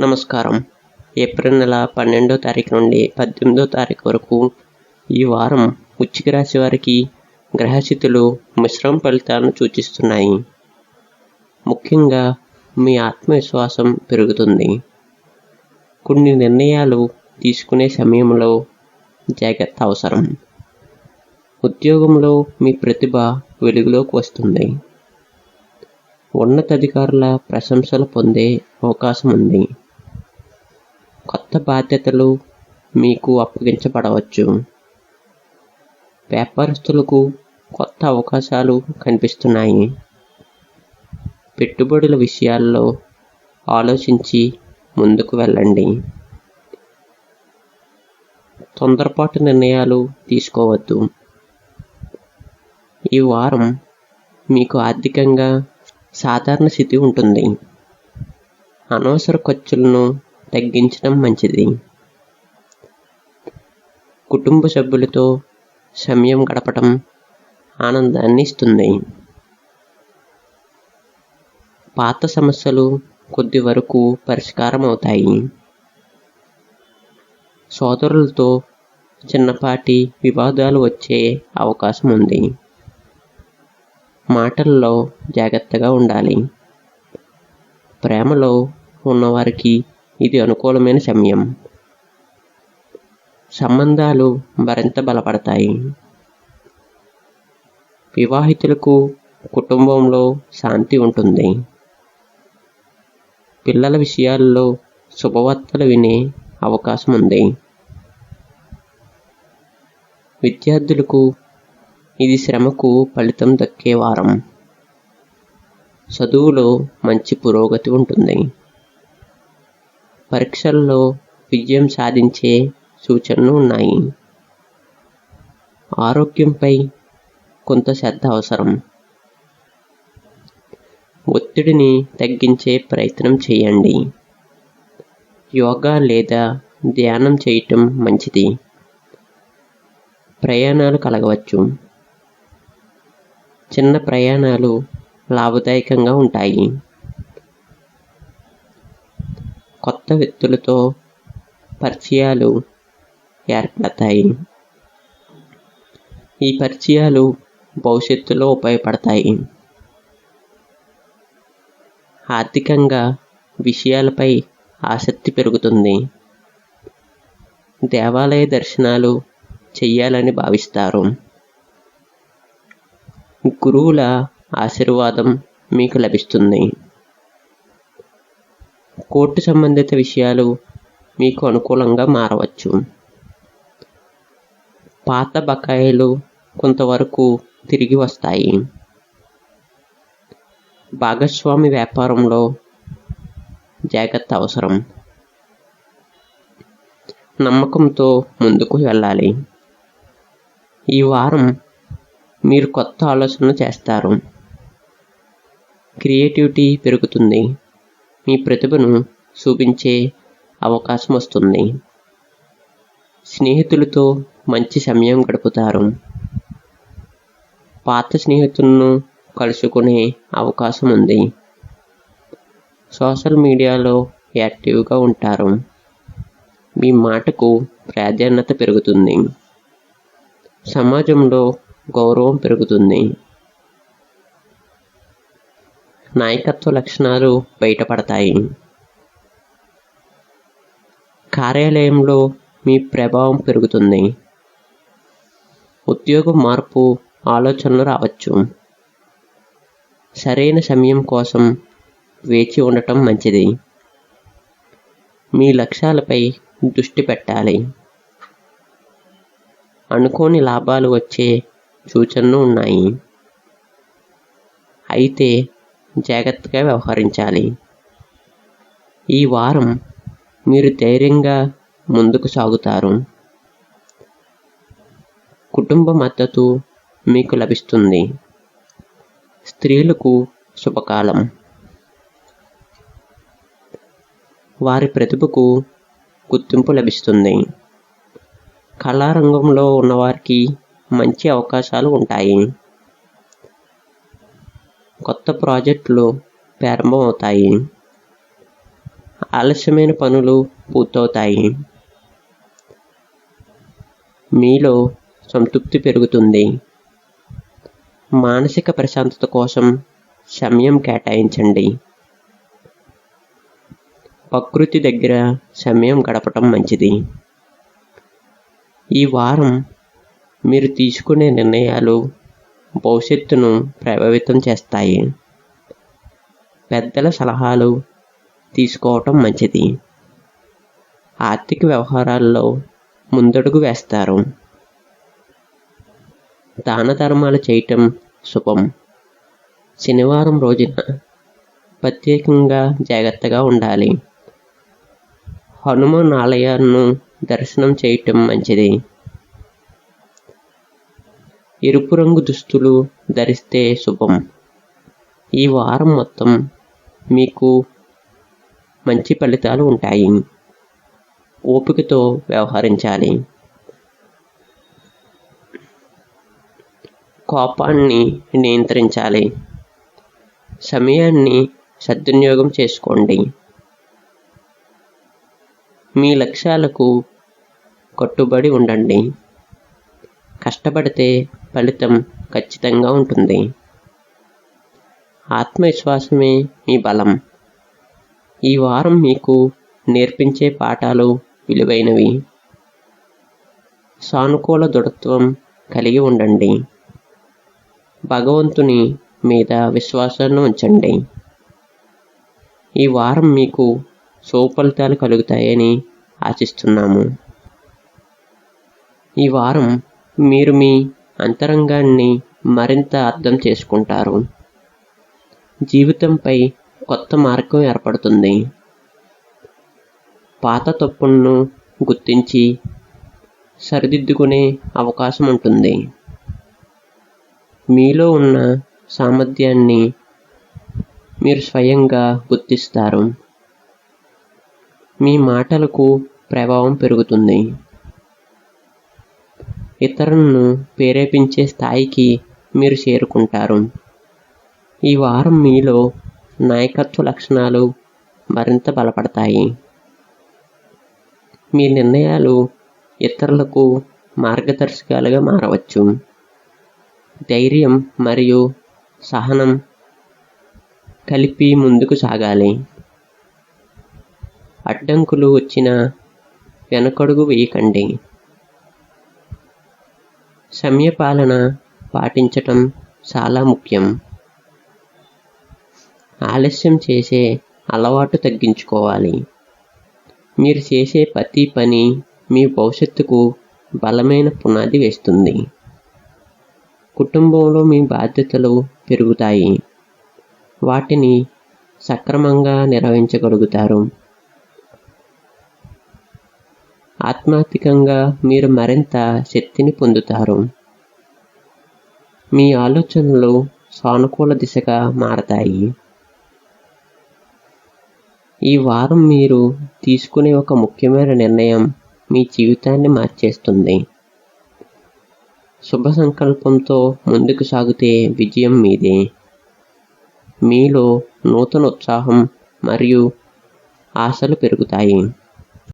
నమస్కారం. ఏప్రిల్ నెల 12వ తారీఖు నుండి 18వ తారీఖు వరకు ఈ వారం వృశ్చిక రాశి వారికి గ్రహస్థితులు మిశ్రమ ఫలితాలను సూచిస్తున్నాయి. ముఖ్యంగా మీ ఆత్మవిశ్వాసం పెరుగుతుంది. కొన్ని నిర్ణయాలు తీసుకునే సమయంలో జాగ్రత్త అవసరం. ఉద్యోగంలో మీ ప్రతిభ వెలుగులోకి వస్తుంది. ఉన్నతాధికారుల ప్రశంసలు పొందే అవకాశం ఉంది. కొత్త బాధ్యతలు మీకు అప్పగించబడవచ్చు. వ్యాపారస్తులకు కొత్త అవకాశాలు కనిపిస్తున్నాయి. పెట్టుబడుల విషయాల్లో ఆలోచించి ముందుకు వెళ్ళండి. తొందరపాటు నిర్ణయాలు తీసుకోవద్దు. ఈ వారం మీకు ఆర్థికంగా సాధారణ స్థితి ఉంటుంది. అనవసర ఖర్చులను తగ్గించడం మంచిది. కుటుంబ సభ్యులతో సమయం గడపడం ఆనందాన్ని ఇస్తుంది. పాత సమస్యలు కొద్ది వరకు పరిష్కారం అవుతాయి. సోదరులతో చిన్నపాటి వివాదాలు వచ్చే అవకాశం ఉంది. మాటల్లో జాగ్రత్తగా ఉండాలి. ప్రేమలో ఉన్నవారికి ఇది అనుకూలమైన సమయం. సంబంధాలు మరింత బలపడతాయి. వివాహితులకు కుటుంబంలో శాంతి ఉంటుంది. పిల్లల విషయాల్లో శుభవార్తలు వినే అవకాశం ఉంది. విద్యార్థులకు ఇది శ్రమకు ఫలితం దక్కే వారం. చదువులో మంచి పురోగతి ఉంటుంది. పరీక్షల్లో విజయం సాధించే సూచనలు ఉన్నాయి. ఆరోగ్యంపై కొంత శ్రద్ధ అవసరం. ఒత్తిడిని తగ్గించే ప్రయత్నం చేయండి. యోగా లేదా ధ్యానం చేయటం మంచిది. ప్రయాణాలు కలగవచ్చు. చిన్న ప్రయాణాలు లాభదాయకంగా ఉంటాయి. కొత్త వ్యక్తులతో పరిచయాలు ఏర్పడతాయి. ఈ పరిచయాలు భవిష్యత్తులో ఉపయోగపడతాయి. ఆర్థికంగా విషయాలపై ఆసక్తి పెరుగుతుంది. దేవాలయ దర్శనాలు చేయాలని భావిస్తారు. గురువుల ఆశీర్వాదం మీకు లభిస్తుంది. కోర్టు సంబంధిత విషయాలు మీకు అనుకూలంగా మారవచ్చు. పాత బకాయిలు కొంతవరకు తిరిగి వస్తాయి. భాగస్వామి వ్యాపారంలో జాగ్రత్త అవసరం. నమ్మకంతో ముందుకు వెళ్ళాలి. ఈ వారం మీరు కొత్త ఆలోచనలు చేస్తారు. క్రియేటివిటీ పెరుగుతుంది. మీ ప్రతిభను చూపించే అవకాశం వస్తుంది. స్నేహితులతో మంచి సమయం గడుపుతారు. పాత స్నేహితులను కలుసుకునే అవకాశం ఉంది. సోషల్ మీడియాలో యాక్టివ్గా ఉంటారు. మీ మాటకు ప్రాధాన్యత పెరుగుతుంది. సమాజంలో గౌరవం పెరుగుతుంది. నాయకత్వ లక్షణాలు బయటపడతాయి. కార్యాలయంలో మీ ప్రభావం పెరుగుతుంది. ఉద్యోగ మార్పు ఆలోచనలు రావచ్చు. సరైన సమయం కోసం వేచి ఉండటం మంచిది. మీ లక్ష్యాలపై దృష్టి పెట్టాలి. అనుకోని లాభాలు వచ్చే సూచనలు ఉన్నాయి. అయితే జాగ్రత్తగా వ్యవహరించాలి. ఈ వారం మీరు ధైర్యంగా ముందుకు సాగుతారు. కుటుంబ మద్దతు మీకు లభిస్తుంది. స్త్రీలకు శుభకాలం. వారి ప్రతిభకు గుర్తింపు లభిస్తుంది. కళారంగంలో ఉన్నవారికి మంచి అవకాశాలు ఉంటాయి. కొత్త ప్రాజెక్టులు ప్రారంభమవుతాయి. ఆలస్యమైన పనులు పూర్తవుతాయి. మీలో సంతృప్తి పెరుగుతుంది. మానసిక ప్రశాంతత కోసం సమయం కేటాయించండి. ప్రకృతి దగ్గర సమయం గడపటం మంచిది. ఈ వారం మీరు తీసుకునే నిర్ణయాలు భవిష్యత్తును ప్రభావితం చేస్తాయి. పెద్దల సలహాలు తీసుకోవటం మంచిది. ఆర్థిక వ్యవహారాల్లో ముందడుగు వేస్తారు. దాన ధర్మాలు చేయటం శుభం. శనివారం రోజున ప్రత్యేకంగా జాగ్రత్తగా ఉండాలి. హనుమాన్ ఆలయాలను దర్శనం చేయటం మంచిది. ఎరుపు రంగు దుస్తులు ధరిస్తే శుభం. ఈ వారం మొత్తం మీకు మంచి ఫలితాలు ఉంటాయి. ఓపికతో వ్యవహరించాలి. కోపాన్ని నియంత్రించాలి. సమయాన్ని సద్వినియోగం చేసుకోండి. మీ లక్ష్యాలకు కట్టుబడి ఉండండి. కష్టపడితే ఫలితం ఖచ్చితంగా ఉంటుంది. ఆత్మవిశ్వాసమే మీ బలం. ఈ వారం మీకు నేర్పించే పాఠాలు విలువైనవి. సానుకూల దృఢత్వం కలిగి ఉండండి. భగవంతుని మీద విశ్వాసాన్ని ఉంచండి. ఈ వారం మీకు సుఫలితాలు కలుగుతాయని ఆశిస్తున్నాము. ఈ వారం మీరు మీ అంతరంగాన్ని మరింత అర్థం చేసుకుంటారు. జీవితంపై కొత్త మార్గం ఏర్పడుతుంది. పాత తప్పులను గుర్తించి సరిదిద్దుకునే అవకాశం ఉంటుంది. మీలో ఉన్న సామర్థ్యాన్ని మీరు స్వయంగా గుర్తిస్తారు. మీ మాటలకు ప్రభావం పెరుగుతుంది. ఇతరులను ప్రేరేపించే స్థాయికి మీరు చేరుకుంటారు. ఈ వారం మీలో నాయకత్వ లక్షణాలు మరింత బలపడతాయి. మీ నిర్ణయాలు ఇతరులకు మార్గదర్శకాలుగా మారవచ్చు. ధైర్యం మరియు సహనం కలిపి ముందుకు సాగాలి. అడ్డంకులు వచ్చినా వెనకడుగు వేయకండి. సమయపాలన పాటించటం చాలా ముఖ్యం. ఆలస్యం చేసే అలవాటు తగ్గించుకోవాలి. మీరు చేసే ప్రతి పని మీ భవిష్యత్తుకు బలమైన పునాది వేస్తుంది. కుటుంబంలో మీ బాధ్యతలు పెరుగుతాయి. వాటిని సక్రమంగా నిర్వహించగలుగుతారు. ఆధ్యాత్మికంగా మీరు మరింత శక్తిని పొందుతారు. మీ ఆలోచనలు సానుకూల దిశగా మారతాయి. ఈ వారం మీరు తీసుకునే ఒక ముఖ్యమైన నిర్ణయం మీ జీవితాన్ని మార్చేస్తుంది. శుభ సంకల్పంతో ముందుకు సాగితే విజయం మీదే. మీలో నూతన ఉత్సాహం మరియు ఆశలు పెరుగుతాయి.